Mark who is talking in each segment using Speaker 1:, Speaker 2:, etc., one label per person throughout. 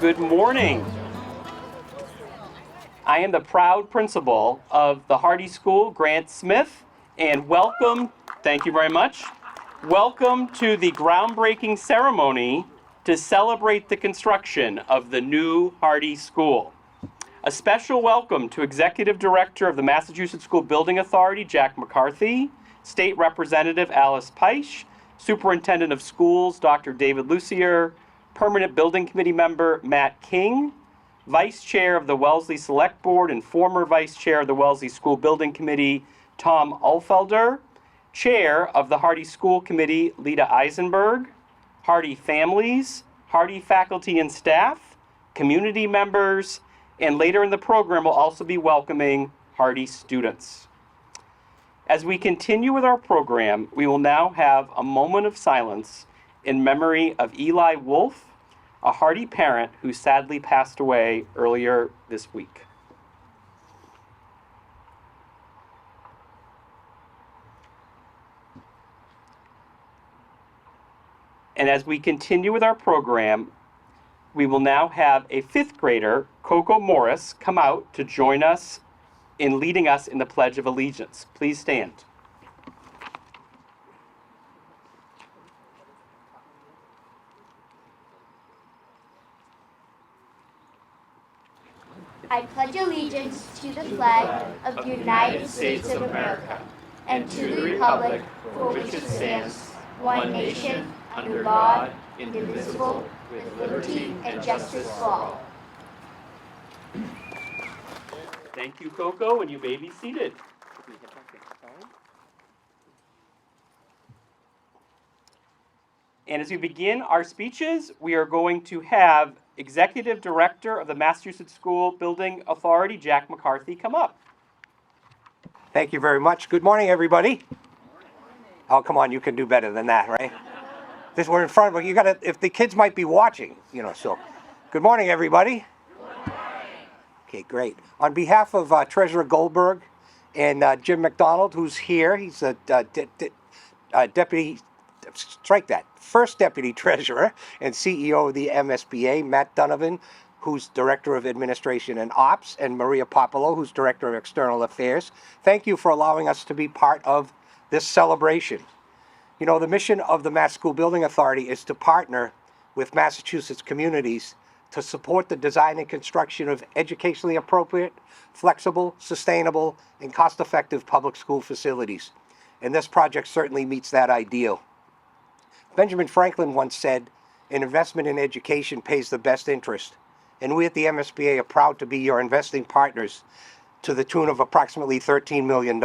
Speaker 1: Good morning. I am the proud principal of the Hardy School, Grant Smith, and welcome, thank you very much, welcome to the groundbreaking ceremony to celebrate the construction of the new Hardy School. A special welcome to Executive Director of the Massachusetts School Building Authority, Jack McCarthy, State Representative Alice Peisch, Superintendent of Schools, Dr. David Lucier, Permanent Building Committee member Matt King, Vice Chair of the Wellesley Select Board and former Vice Chair of the Wellesley School Building Committee, Tom Ulfelder, Chair of the Hardy School Committee, Lita Eisenberg, Hardy families, Hardy faculty and staff, community members, and later in the program we'll also be welcoming Hardy students. As we continue with our program, we will now have a moment of silence in memory of Eli Wolf, a Hardy parent who sadly passed away earlier this week. And as we continue with our program, we will now have a fifth grader, Coco Morris, come out to join us in leading us in the Pledge of Allegiance. Please stand.
Speaker 2: I pledge allegiance to the flag of the United States of America and to the republic for which it stands, one nation, under God, indivisible, with liberty and justice for all.
Speaker 1: Thank you, Coco, and you may be seated. And as we begin our speeches, we are going to have Executive Director of the Massachusetts School Building Authority, Jack McCarthy, come up.
Speaker 3: Thank you very much. Good morning, everybody. Oh, come on, you can do better than that, right? This we're in front of you. Gotta, if the kids might be watching, so. Good morning, everybody. Good morning. Okay, great. On behalf of Treasurer Goldberg and Jim McDonald, who's here, he's a deputy. Strike that. First Deputy Treasurer and CEO of the MSBA, Matt Donovan, who's Director of Administration and Ops, and Maria Popolo, who's Director of External Affairs. Thank you for allowing us to be part of this celebration. The mission of the Mass School Building Authority is to partner with Massachusetts communities to support the design and construction of educationally appropriate, flexible, sustainable, and cost-effective public school facilities. And this project certainly meets that ideal. Benjamin Franklin once said, "An investment in education pays the best interest." And we at the MSBA are proud to be your investing partners to the tune of approximately $13 million.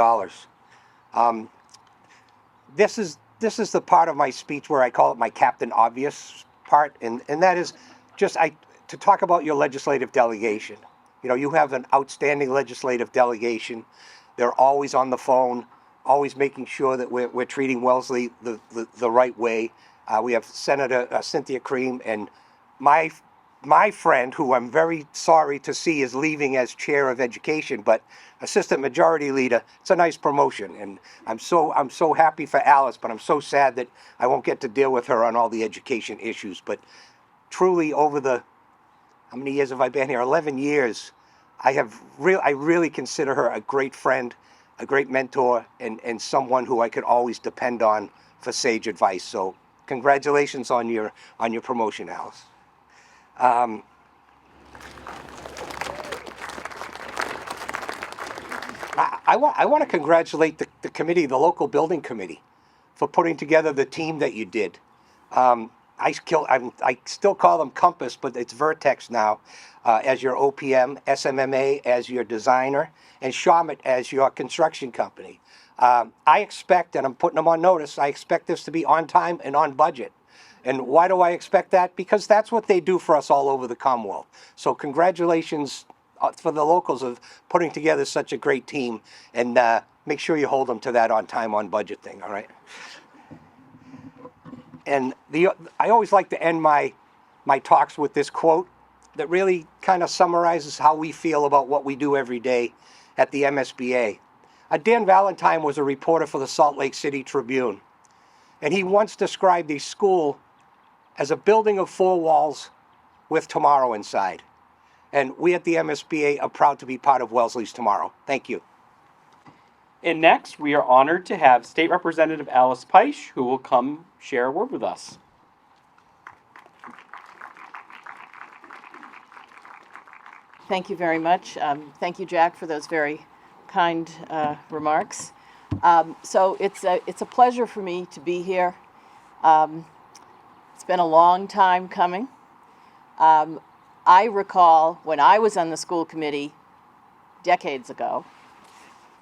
Speaker 3: This is the part of my speech where I call it my Captain Obvious part, and that is just to talk about your legislative delegation. You have an outstanding legislative delegation. They're always on the phone, always making sure that we're treating Wellesley the right way. We have Senator Cynthia Cream, and my friend, who I'm very sorry to see is leaving as chair of education, but assistant majority leader. It's a nice promotion, and I'm so happy for Alice, but I'm so sad that I won't get to deal with her on all the education issues. But truly, over how many years have I been here? 11 years. I really consider her a great friend, a great mentor, and someone who I could always depend on for sage advice. So congratulations on your promotion, Alice. I want to congratulate the committee, the local building committee, for putting together the team that you did. I still call them Compass, but it's Vertex now, as your OPM, SMMA as your designer, and Shawmut as your construction company. I expect, and I'm putting them on notice, I expect this to be on time and on budget. And why do I expect that? Because that's what they do for us all over the Commonwealth. So congratulations for the locals of putting together such a great team, and make sure you hold them to that on time, on budget thing, all right? And I always like to end my talks with this quote that really kind of summarizes how we feel about what we do every day at the MSBA. Dan Valentine was a reporter for the Salt Lake City Tribune, and he once described a school as a building of four walls with tomorrow inside. And we at the MSBA are proud to be part of Wellesley's tomorrow. Thank you.
Speaker 1: And next, we are honored to have State Representative Alice Peisch, who will come share a word with us.
Speaker 4: Thank you very much. Thank you, Jack, for those very kind remarks. So it's a pleasure for me to be here. It's been a long time coming. I recall when I was on the school committee decades ago,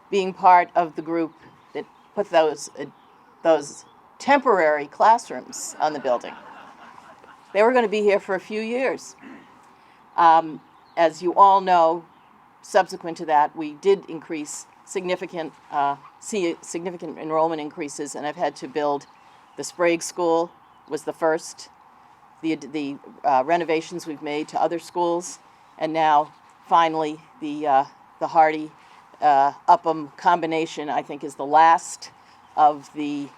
Speaker 4: being part of the group that put those temporary classrooms on the building. They were going to be here for a few years. As you all know, subsequent to that, we did increase significant enrollment increases, and I've had to build the Sprague School was the first, the renovations we've made to other schools, and now finally the Hardy Upham combination, I think, is the last of the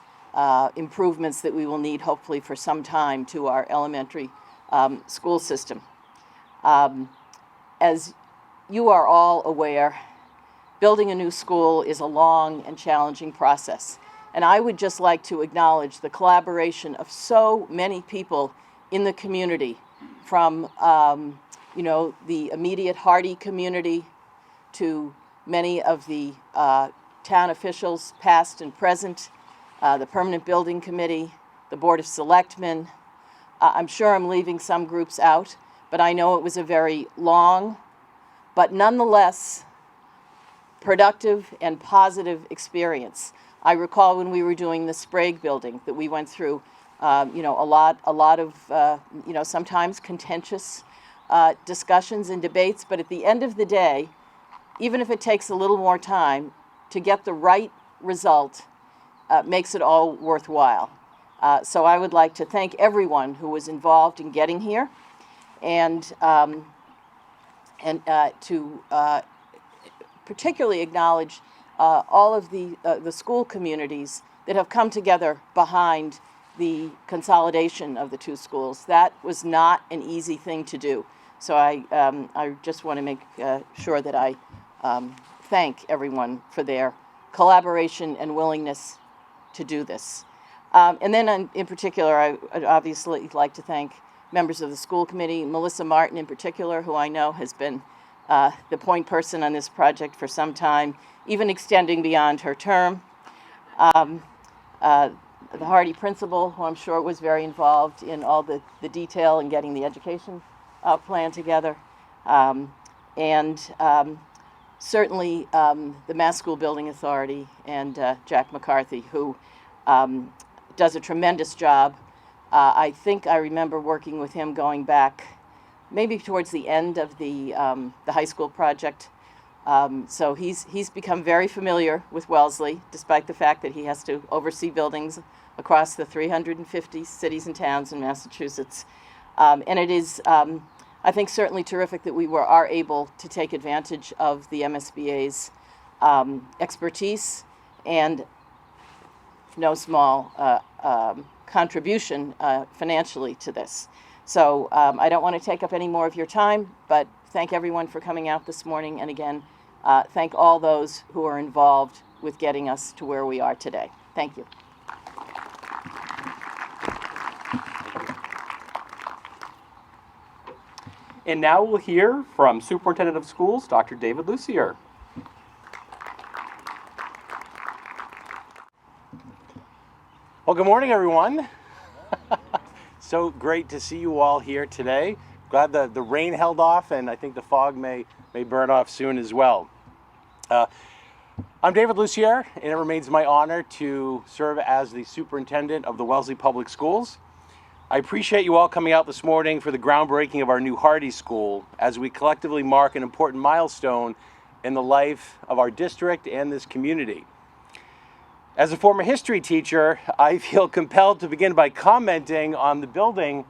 Speaker 4: improvements that we will need hopefully for some time to our elementary school system. As you are all aware, building a new school is a long and challenging process. And I would just like to acknowledge the collaboration of so many people in the community, from the immediate Hardy community to many of the town officials, past and present, the Permanent Building Committee, the Board of Selectmen. I'm sure I'm leaving some groups out, but I know it was a very long, but nonetheless productive and positive experience. I recall when we were doing the Sprague building that we went through, a lot of, sometimes contentious discussions and debates, but at the end of the day, even if it takes a little more time, to get the right result makes it all worthwhile. So I would like to thank everyone who was involved in getting here, and to particularly acknowledge all of the school communities that have come together behind the consolidation of the two schools. That was not an easy thing to do. So I just want to make sure that I thank everyone for their collaboration and willingness to do this. And then in particular, I would obviously like to thank members of the school committee, Melissa Martin in particular, who I know has been the point person on this project for some time, even extending beyond her term. The Hardy principal, who I'm sure was very involved in all the detail in getting the education plan together. Certainly the Mass School Building Authority and Jack McCarthy, who does a tremendous job. I think I remember working with him going back maybe towards the end of the high school project. So he's become very familiar with Wellesley, despite the fact that he has to oversee buildings across the 350 cities and towns in Massachusetts. And it is, I think, certainly terrific that we are able to take advantage of the MSBA's expertise and no small contribution financially to this. So I don't want to take up any more of your time, but thank everyone for coming out this morning. And again, thank all those who are involved with getting us to where we are today. Thank you.
Speaker 1: And now we'll hear from Superintendent of Schools, Dr. David Lucier.
Speaker 5: Well, good morning, everyone. So great to see you all here today. Glad the rain held off, and I think the fog may burn off soon as well. I'm David Lucier, and it remains my honor to serve as the superintendent of the Wellesley Public Schools. I appreciate you all coming out this morning for the groundbreaking of our new Hardy School as we collectively mark an important milestone in the life of our district and this community. As a former history teacher, I feel compelled to begin by commenting on the building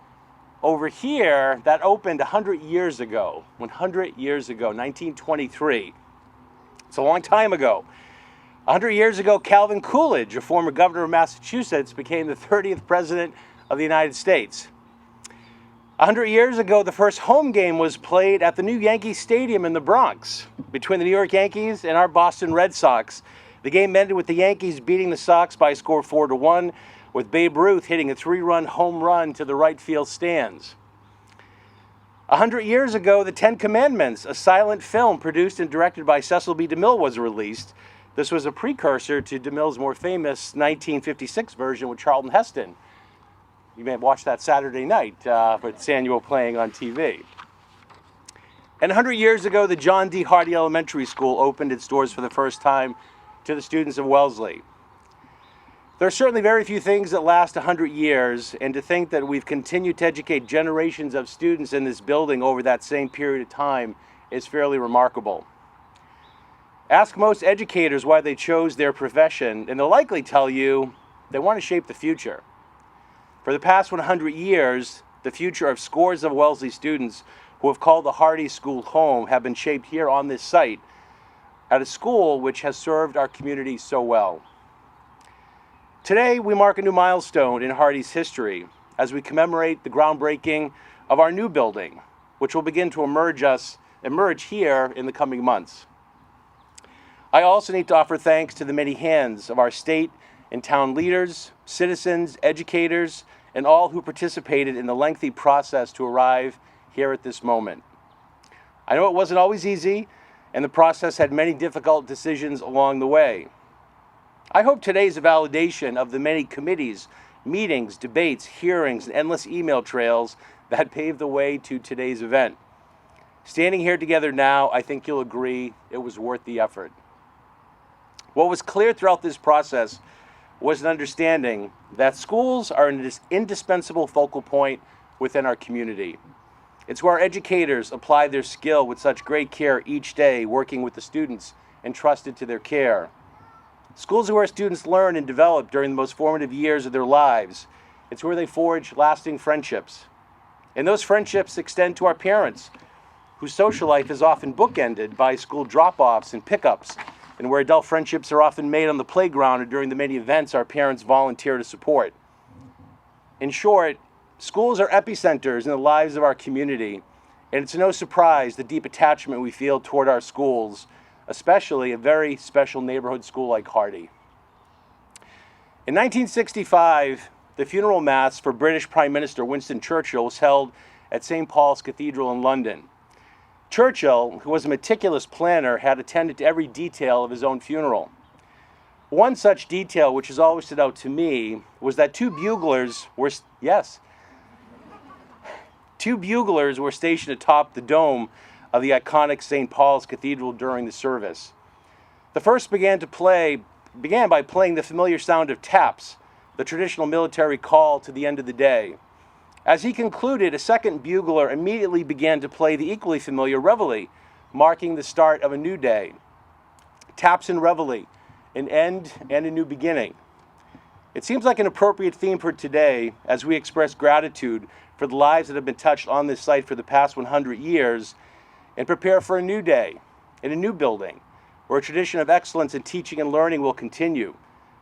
Speaker 5: over here that opened 100 years ago, 1923. It's a long time ago. 100 years ago, Calvin Coolidge, a former governor of Massachusetts, became the 30th president of the United States. 100 years ago, the first home game was played at the new Yankee Stadium in the Bronx between the New York Yankees and our Boston Red Sox. The game ended with the Yankees beating the Sox by a score of 4-1, with Babe Ruth hitting a 3-run home run to the right field stands. 100 years ago, The Ten Commandments, a silent film produced and directed by Cecil B. DeMille, was released. This was a precursor to DeMille's more famous 1956 version with Charlton Heston. You may have watched that Saturday night with Samuel playing on TV. And 100 years ago, the John D. Hardy Elementary School opened its doors for the first time to the students of Wellesley. There are certainly very few things that last 100 years, and to think that we've continued to educate generations of students in this building over that same period of time is fairly remarkable. Ask most educators why they chose their profession, and they'll likely tell you they want to shape the future. For the past 100 years, the future of scores of Wellesley students who have called the Hardy School home have been shaped here on this site at a school which has served our community so well. Today, we mark a new milestone in Hardy's history as we commemorate the groundbreaking of our new building, which will begin to emerge here in the coming months. I also need to offer thanks to the many hands of our state and town leaders, citizens, educators, and all who participated in the lengthy process to arrive here at this moment. I know it wasn't always easy, and the process had many difficult decisions along the way. I hope today's validation of the many committees, meetings, debates, hearings, and endless email trails that paved the way to today's event. Standing here together now, I think you'll agree it was worth the effort. What was clear throughout this process was an understanding that schools are an indispensable focal point within our community. It's where our educators apply their skill with such great care each day, working with the students entrusted to their care. Schools are where students learn and develop during the most formative years of their lives. It's where they forge lasting friendships. And those friendships extend to our parents, whose social life is often bookended by school drop-offs and pickups, and where adult friendships are often made on the playground or during the many events our parents volunteer to support. In short, schools are epicenters in the lives of our community, and it's no surprise the deep attachment we feel toward our schools, especially a very special neighborhood school like Hardy. In 1965, the funeral mass for British Prime Minister Winston Churchill was held at St. Paul's Cathedral in London. Churchill, who was a meticulous planner, had attended to every detail of his own funeral. One such detail which has always stood out to me was that two buglers were stationed atop the dome of the iconic St. Paul's Cathedral during the service. The first began by playing the familiar sound of taps, the traditional military call to the end of the day. As he concluded, a second bugler immediately began to play the equally familiar reveille, marking the start of a new day. Taps and reveille, an end and a new beginning. It seems like an appropriate theme for today as we express gratitude for the lives that have been touched on this site for the past 100 years and prepare for a new day in a new building where a tradition of excellence in teaching and learning will continue,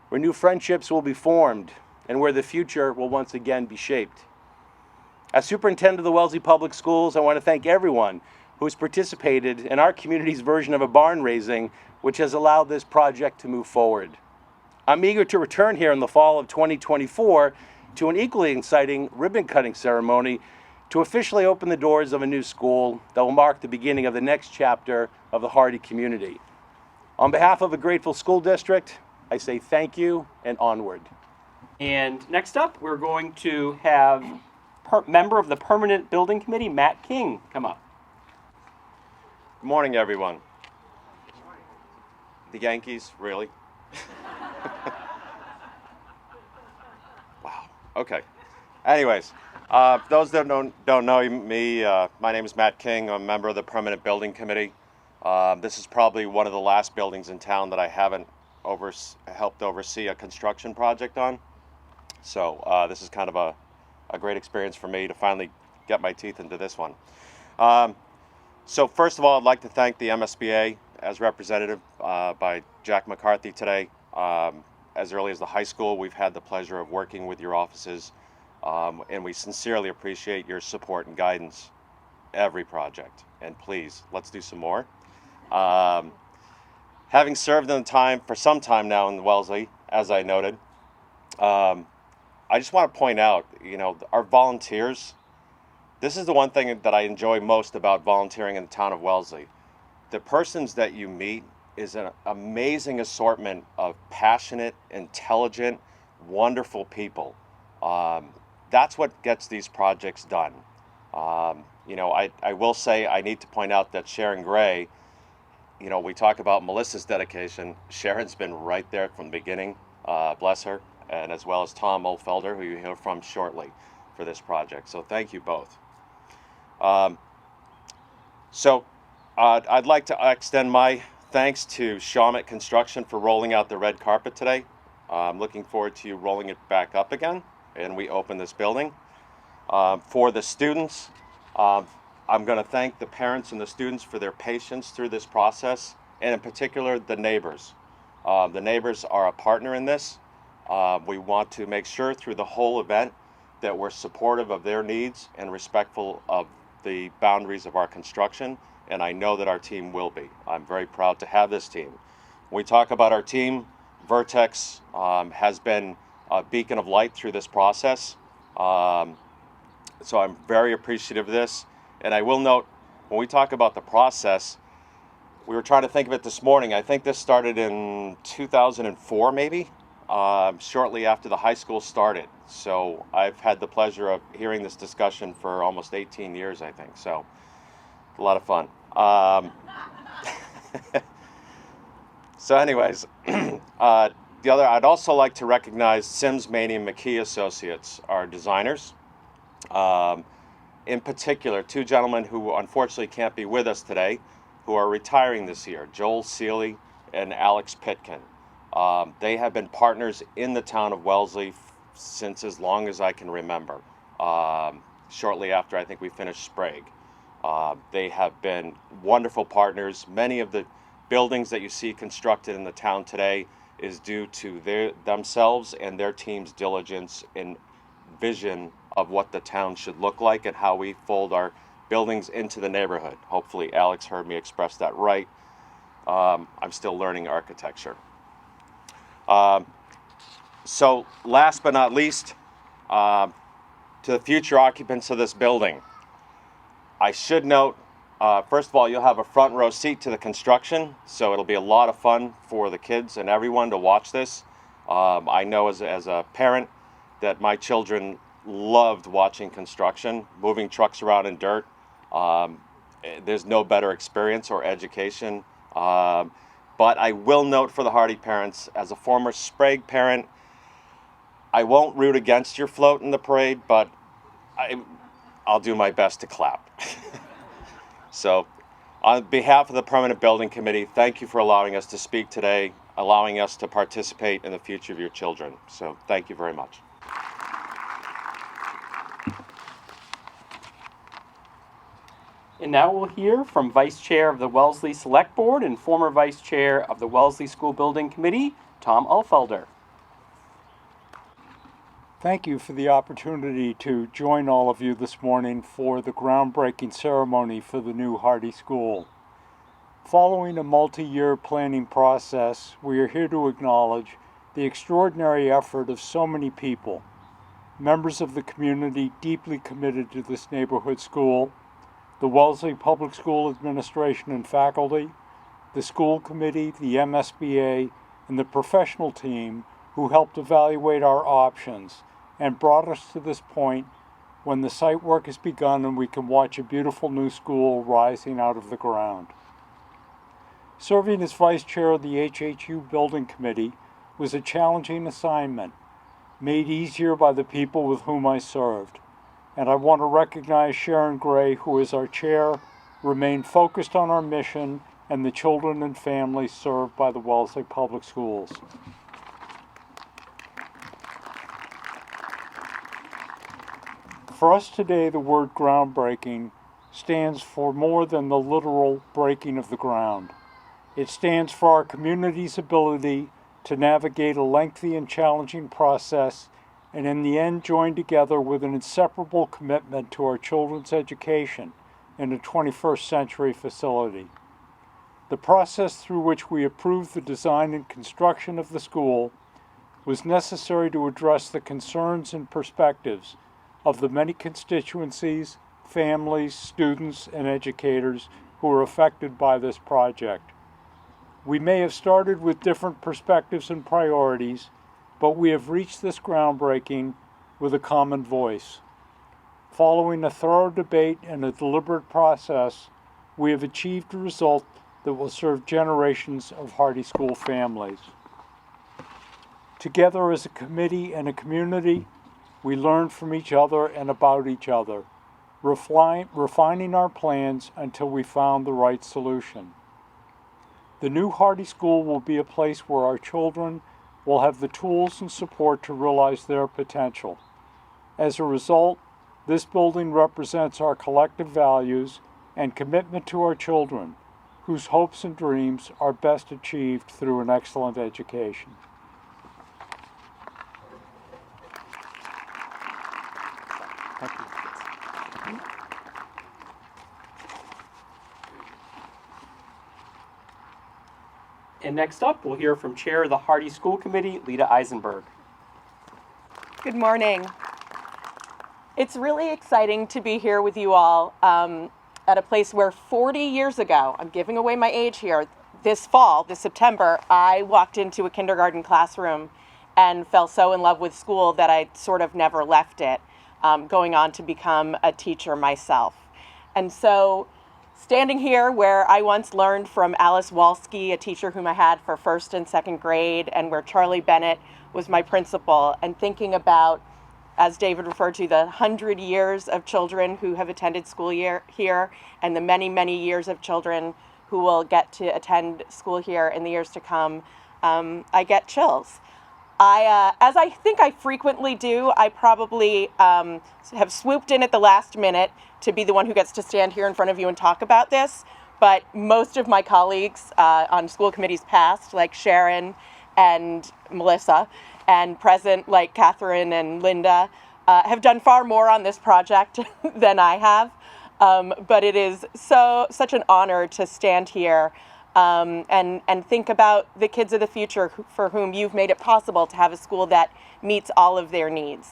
Speaker 5: where new friendships will be formed, and where the future will once again be shaped. As superintendent of the Wellesley Public Schools, I want to thank everyone who has participated in our community's version of a barn raising, which has allowed this project to move forward. I'm eager to return here in the fall of 2024 to an equally exciting ribbon-cutting ceremony to officially open the doors of a new school that will mark the beginning of the next chapter of the Hardy community. On behalf of a grateful school district, I say thank you and onward.
Speaker 1: And next up, we're going to have member of the Permanent Building Committee, Matt King, come up.
Speaker 6: Good morning, everyone. The Yankees, really? Wow, okay. Anyways, for those that don't know me, my name is Matt King. I'm a member of the Permanent Building Committee. This is probably one of the last buildings in town that I haven't helped oversee a construction project on. So this is kind of a great experience for me to finally get my teeth into this one. So first of all, I'd like to thank the MSBA as represented by Jack McCarthy today. As early as the high school, we've had the pleasure of working with your offices And we sincerely appreciate your support and guidance every project. And please, let's do some more. Having served in the time for some time now in Wellesley, as I noted, I just want to point out, our volunteers. This is the one thing that I enjoy most about volunteering in the town of Wellesley. The persons that you meet is an amazing assortment of passionate, intelligent, wonderful people. That's what gets these projects done. I will say I need to point out that Sharon Gray, we talk about Melissa's dedication. Sharon's been right there from the beginning, bless her, and as well as Tom Oldfelder, who you'll hear from shortly for this project. So thank you both. I'd like to extend my thanks to Shawmut Construction for rolling out the red carpet today. I'm looking forward to you rolling it back up again and we open this building. For the students, I'm going to thank the parents and the students for their patience through this process, and in particular the neighbors. The neighbors are a partner in this. We want to make sure through the whole event that we're supportive of their needs and respectful of the boundaries of our construction, and I know that our team will be. I'm very proud to have this team. When we talk about our team, Vertex has been a beacon of light through this process. So I'm very appreciative of this. And I will note, when we talk about the process, we were trying to think of it this morning. I think this started in 2004, maybe, shortly after the high school started. So I've had the pleasure of hearing this discussion for almost 18 years, I think. So a lot of fun. So anyways, I'd also like to recognize Sims, Maney, and McKee Associates, our designers. In particular, two gentlemen who unfortunately can't be with us today, who are retiring this year, Joel Seeley and Alex Pitkin. They have been partners in the town of Wellesley since as long as I can remember, shortly after I think we finished Sprague. They have been wonderful partners. Many of the buildings that you see constructed in the town today is due to themselves and their team's diligence and vision of what the town should look like and how we fold our buildings into the neighborhood. Hopefully Alex heard me express that right. I'm still learning architecture. So last but not least, to the future occupants of this building, I should note, first of all, you'll have a front row seat to the construction, so it'll be a lot of fun for the kids and everyone to watch this. I know as a parent that my children loved watching construction, moving trucks around in dirt. There's no better experience or education. But I will note for the Hardy parents, as a former Sprague parent, I won't root against your float in the parade, but I'll do my best to clap. So on behalf of the Permanent Building Committee, thank you for allowing us to speak today, allowing us to participate in the future of your children. So thank you very much.
Speaker 1: And now we'll hear from Vice Chair of the Wellesley Select Board and former Vice Chair of the Wellesley School Building Committee, Tom Oldfelder.
Speaker 7: Thank you for the opportunity to join all of you this morning for the groundbreaking ceremony for the new Hardy School. Following a multi-year planning process, we are here to acknowledge the extraordinary effort of so many people, members of the community deeply committed to this neighborhood school, the Wellesley Public School Administration and faculty, the school committee, the MSBA, and the professional team who helped evaluate our options and brought us to this point when the site work has begun and we can watch a beautiful new school rising out of the ground. Serving as vice chair of the HHU Building Committee was a challenging assignment, made easier by the people with whom I served. And I want to recognize Sharon Gray, who is our chair, remained focused on our mission and the children and families served by the Wellesley Public Schools. For us today, the word groundbreaking stands for more than the literal breaking of the ground. It stands for our community's ability to navigate a lengthy and challenging process and in the end joined together with an inseparable commitment to our children's education in a 21st century facility. The process through which we approved the design and construction of the school was necessary to address the concerns and perspectives of the many constituencies, families, students, and educators who are affected by this project. We may have started with different perspectives and priorities, but we have reached this groundbreaking with a common voice. Following a thorough debate and a deliberate process, we have achieved a result that will serve generations of Hardy School families. Together as a committee and a community, we learned from each other and about each other, refining our plans until we found the right solution. The new Hardy School will be a place where our children will have the tools and support to realize their potential. As a result, this building represents our collective values and commitment to our children, whose hopes and dreams are best achieved through an excellent education. Thank you.
Speaker 1: And next up, we'll hear from Chair of the Hardy School Committee, Lita Eisenberg.
Speaker 8: Good morning. It's really exciting to be here with you all at a place where 40 years ago, I'm giving away my age here, this fall, this September, I walked into a kindergarten classroom and fell so in love with school that I sort of never left it, going on to become a teacher myself. And so standing here where I once learned from Alice Walsky, a teacher whom I had for first and second grade, and where Charlie Bennett was my principal, and thinking about, as David referred to, the 100 years of children who have attended school here and the many, many years of children who will get to attend school here in the years to come, I get chills. As I think I frequently do, I probably have swooped in at the last minute to be the one who gets to stand here in front of you and talk about this. But most of my colleagues on school committees past, like Sharon and Melissa, and present, like Catherine and Linda, have done far more on this project than I have. But it is such an honor to stand here and think about the kids of the future for whom you've made it possible to have a school that meets all of their needs.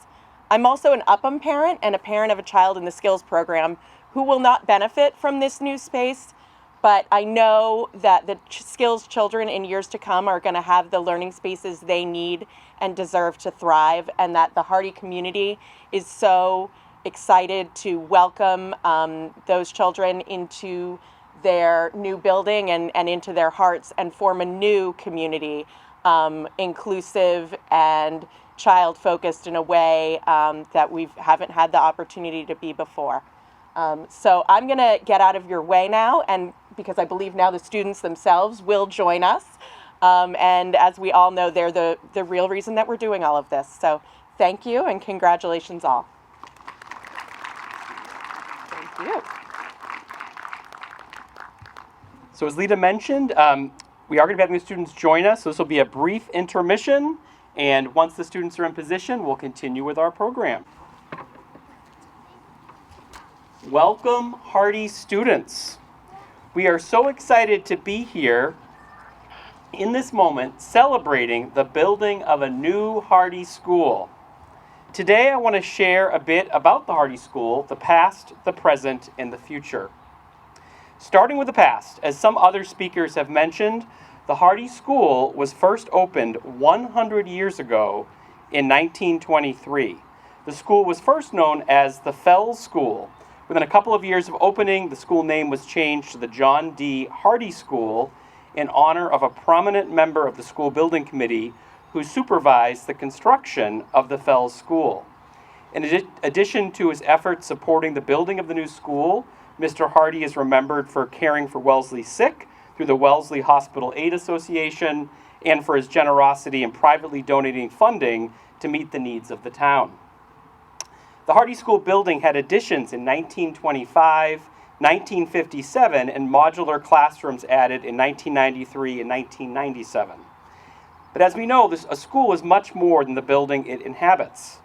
Speaker 8: I'm also an Upham parent and a parent of a child in the skills program who will not benefit from this new space, but I know that the skills children in years to come are going to have the learning spaces they need and deserve to thrive, and that the Hardy community is so excited to welcome those children into their new building and into their hearts and form a new community, inclusive and child-focused in a way that we haven't had the opportunity to be before. So I'm going to get out of your way now, and because I believe now the students themselves will join us. And as we all know, they're the real reason that we're doing all of this. So thank you and congratulations all. Thank you.
Speaker 1: So as Lita mentioned, we are going to be having the students join us. So this will be a brief intermission. And once the students are in position, we'll continue with our program. Welcome, Hardy students. We are so excited to be here in this moment celebrating the building of a new Hardy School. Today I want to share a bit about the Hardy School, the past, the present, and the future. Starting with the past, as some other speakers have mentioned, the Hardy School was first opened 100 years ago in 1923. The school was first known as the Fells School. Within a couple of years of opening, the school name was changed to the John D. Hardy School in honor of a prominent member of the school building committee who supervised the construction of the Fells School. In addition to his efforts supporting the building of the new school, Mr. Hardy is remembered for caring for Wellesley sick through the Wellesley Hospital Aid Association and for his generosity in privately donating funding to meet the needs of the town. The Hardy School building had additions in 1925, 1957, and modular classrooms added in 1993 and 1997. But as we know, a school is much more than the building it inhabits.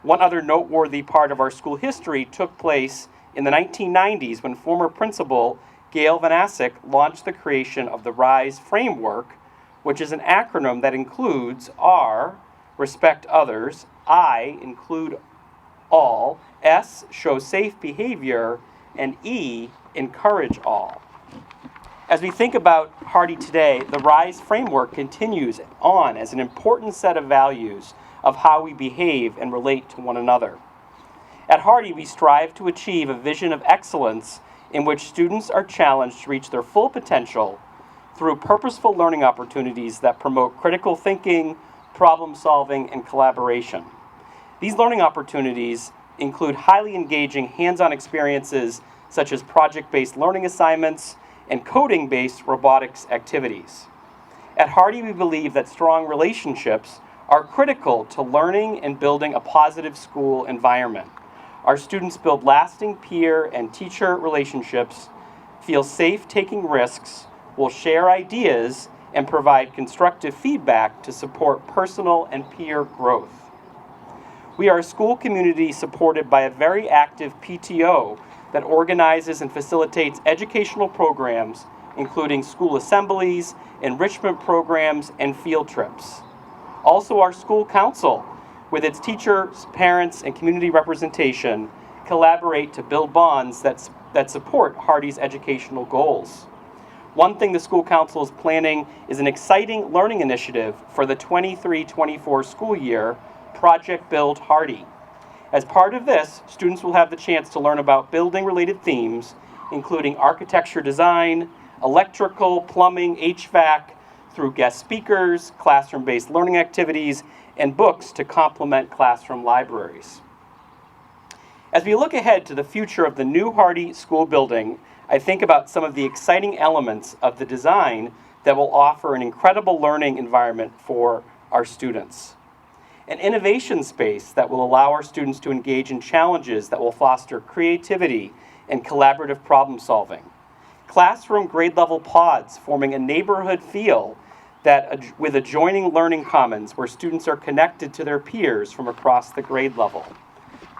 Speaker 1: One other noteworthy part of our school history took place in the 1990s when former principal Gail Van Assek launched the creation of the RISE framework, which is an acronym that includes R, respect others, I, include all, S, show safe behavior, and E, encourage all. As we think about Hardy today, the RISE framework continues on as an important set of values of how we behave and relate to one another. At Hardy, we strive to achieve a vision of excellence in which students are challenged to reach their full potential through purposeful learning opportunities that promote critical thinking, problem solving, and collaboration. These learning opportunities include highly engaging hands-on experiences such as project-based learning assignments and coding-based robotics activities. At Hardy, we believe that strong relationships are critical to learning and building a positive school environment. Our students build lasting peer and teacher relationships, feel safe taking risks, will share ideas, and provide constructive feedback to support personal and peer growth. We are a school community supported by a very active PTO that organizes and facilitates educational programs, including school assemblies, enrichment programs, and field trips. Also, our school council, with its teachers, parents, and community representation, collaborate to build bonds that support Hardy's educational goals. One thing the school council is planning is an exciting learning initiative for the 23-24 school year, Project Build Hardy. As part of this, students will have the chance to learn about building-related themes, including architecture design, electrical, plumbing, HVAC, through guest speakers, classroom-based learning activities, and books to complement classroom libraries. As we look ahead to the future of the new Hardy School building, I think about some of the exciting elements of the design that will offer an incredible learning environment for our students. An innovation space that will allow our students to engage in challenges that will foster creativity and collaborative problem solving. Classroom grade level pods forming a neighborhood feel with adjoining learning commons where students are connected to their peers from across the grade level.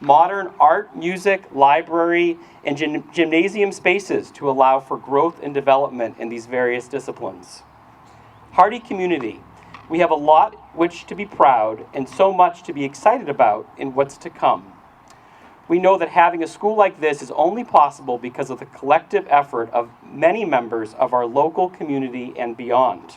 Speaker 1: Modern art, music, library, and gymnasium spaces to allow for growth and development in these various disciplines. Hardy community, we have a lot which to be proud and so much to be excited about in what's to come. We know that having a school like this is only possible because of the collective effort of many members of our local community and beyond.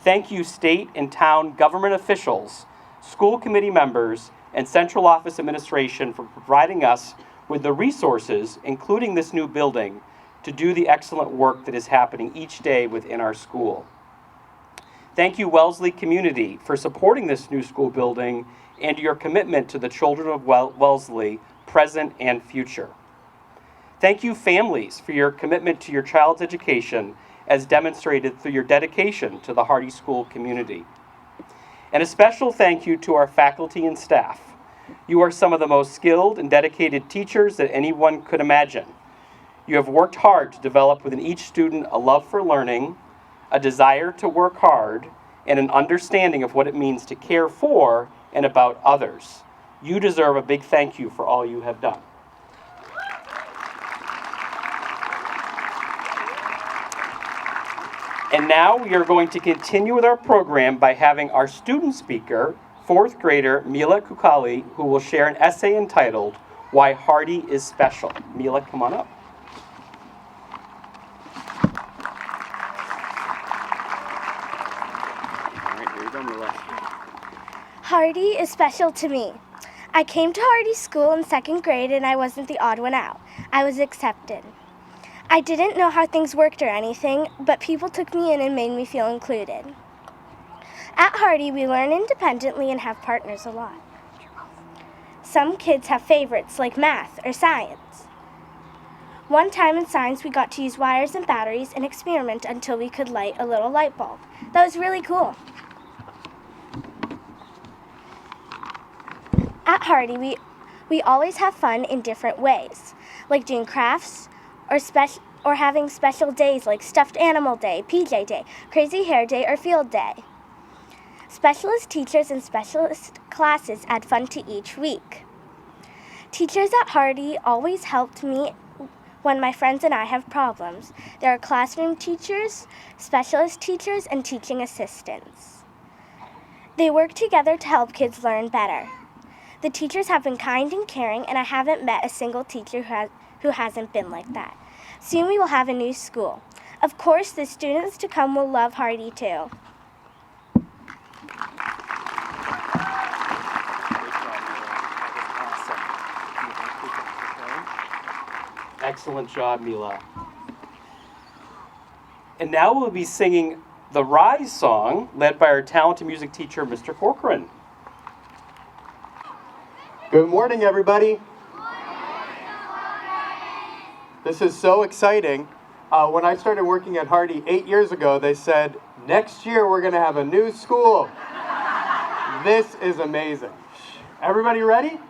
Speaker 1: Thank you, state and town government officials, school committee members, and central office administration for providing us with the resources, including this new building, to do the excellent work that is happening each day within our school. Thank you, Wellesley community, for supporting this new school building and your commitment to the children of Wellesley, present and future. Thank you, families, for your commitment to your child's education as demonstrated through your dedication to the Hardy School community. And a special thank you to our faculty and staff. You are some of the most skilled and dedicated teachers that anyone could imagine. You have worked hard to develop within each student a love for learning, a desire to work hard, and an understanding of what it means to care for and about others. You deserve a big thank you for all you have done. And now we are going to continue with our program by having our student speaker, fourth grader Mila Kukali, who will share an essay entitled, Why Hardy is Special. Mila, come on up.
Speaker 9: Hardy is special to me. I came to Hardy School in second grade and I wasn't the odd one out. I was accepted. I didn't know how things worked or anything, but people took me in and made me feel included. At Hardy, we learn independently and have partners a lot. Some kids have favorites like math or science. One time in science, we got to use wires and batteries and experiment until we could light a little light bulb. That was really cool. At Hardy, we always have fun in different ways, like doing crafts or having special days like Stuffed Animal Day, PJ Day, Crazy Hair Day, or Field Day. Specialist teachers and specialist classes add fun to each week. Teachers at Hardy always helped me when my friends and I have problems. There are classroom teachers, specialist teachers, and teaching assistants. They work together to help kids learn better. The teachers have been kind and caring, and I haven't met a single teacher who hasn't been like that. Soon we will have a new school. Of course, the students to come will love Hardy too.
Speaker 1: Excellent job, Mila. And now we'll be singing the Rise song, led by our talented music teacher, Mr. Corcoran.
Speaker 10: Good morning, everybody. This is so exciting. When I started working at Hardy 8 years ago, they said, next year we're going to have a new school. This is amazing. Everybody ready?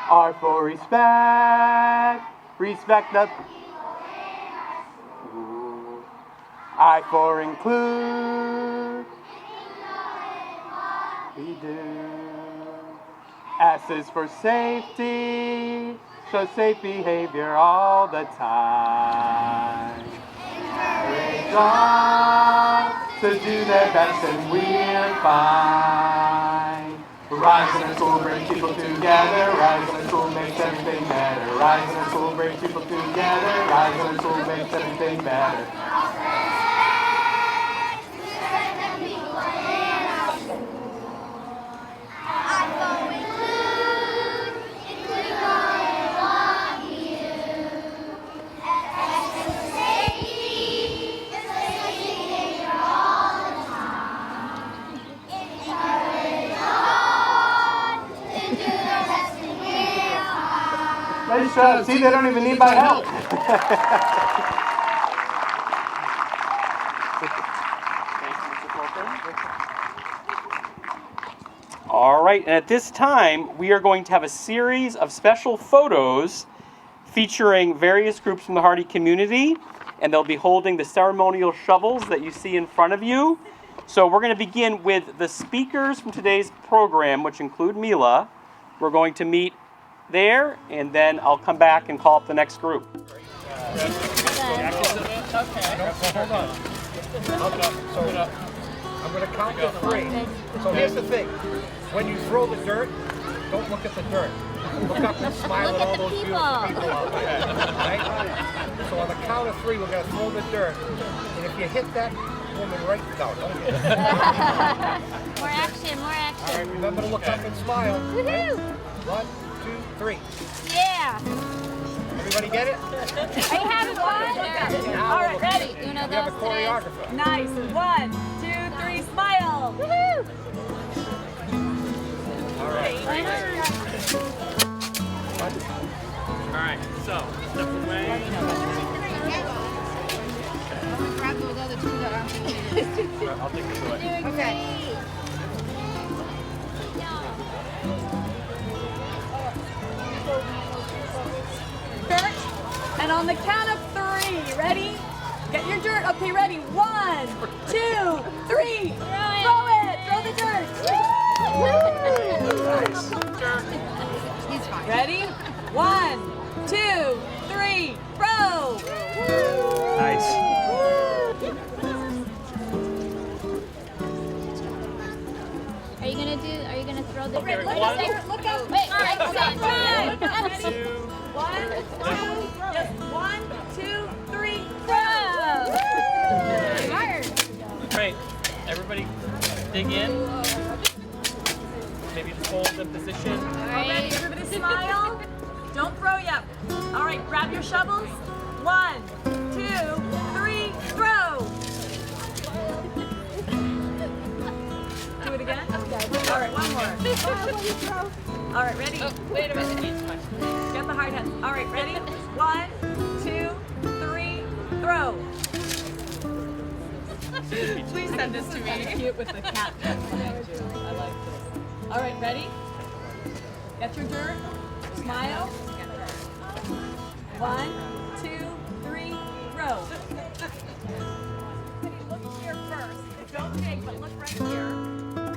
Speaker 10: R for respect. Respect the... I for include. We do. S is for safety. Show safe behavior all the time. Encourage all to do their best and we're fine. Rise in a school, bring people together. Rise in a school makes everything better. Rise in a school, bring people together. Rise in a school makes everything better. Nice job. See, they don't even need my help.
Speaker 1: All right, and at this time, we are going to have a series of special photos featuring various groups from the Hardy community, and they'll be holding the ceremonial shovels that you see in front of you. So we're going to begin with the speakers from today's program, which include Mila. We're going to meet there, and then I'll come back and call up the next group.
Speaker 3: Hold on. So I'm going to count to 3. So here's the thing. When you throw the dirt, don't look at the dirt. Look up and smile at all those beautiful people out there. Right? So on the count of 3, we're going to throw the dirt. And if you hit that woman right down, don't hit her.
Speaker 2: More action, more action.
Speaker 3: All right, remember to look up and smile.
Speaker 2: Woohoo!
Speaker 3: 1, 2, 3.
Speaker 2: Yeah.
Speaker 3: Everybody get it?
Speaker 2: Are you having fun?
Speaker 3: Now
Speaker 2: All right, ready.
Speaker 3: we have a choreographer.
Speaker 8: Nice. 1, 2, 3, smile.
Speaker 2: Woohoo!
Speaker 3: All right.
Speaker 1: All right, so step away.
Speaker 2: Grab those other two that aren't
Speaker 1: I'll take this away.
Speaker 2: Okay.
Speaker 8: And on the count of 3, ready? Get your dirt. Okay, ready? 1, 2, 3. Throw it. Throw the dirt.
Speaker 2: He's fine.
Speaker 8: Ready? 1, 2, 3. Throw.
Speaker 1: Nice.
Speaker 2: Are you gonna throw the
Speaker 8: Okay,
Speaker 2: Look
Speaker 8: look up.
Speaker 2: Wait, time.
Speaker 8: 1, 2, 1, 2, 3, throw.
Speaker 1: Great. Everybody dig in. Maybe just hold the position.
Speaker 8: Alright, everybody smile. Don't throw yet. Alright, grab your shovels. 1, 2, 3, throw. Do it again? Alright, one more. Alright, ready?
Speaker 2: Oh, wait a minute.
Speaker 8: Get the hard hats. Alright, ready? 1, 2, 3, throw. Please send this to me. Cute with the cat. I like this. Alright, ready? Get your dirt. Smile. 1, 2, 3, throw. Look here first. Don't dig, but look right here.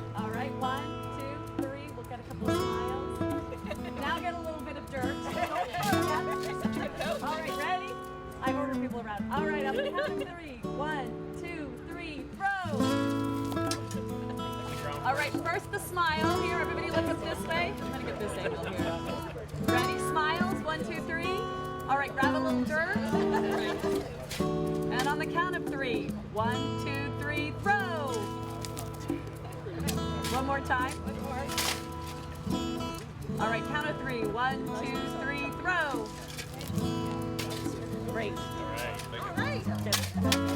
Speaker 11: All right, first the smile. Here, everybody look up this way. I'm gonna get this angle here. Ready, smiles, 1, 2, 3. All right, grab a little dirt. And on the count of 3, 1, 2, 3, throw. One more time. All right, count of 3, 1, 2, 3, throw. Great. All right.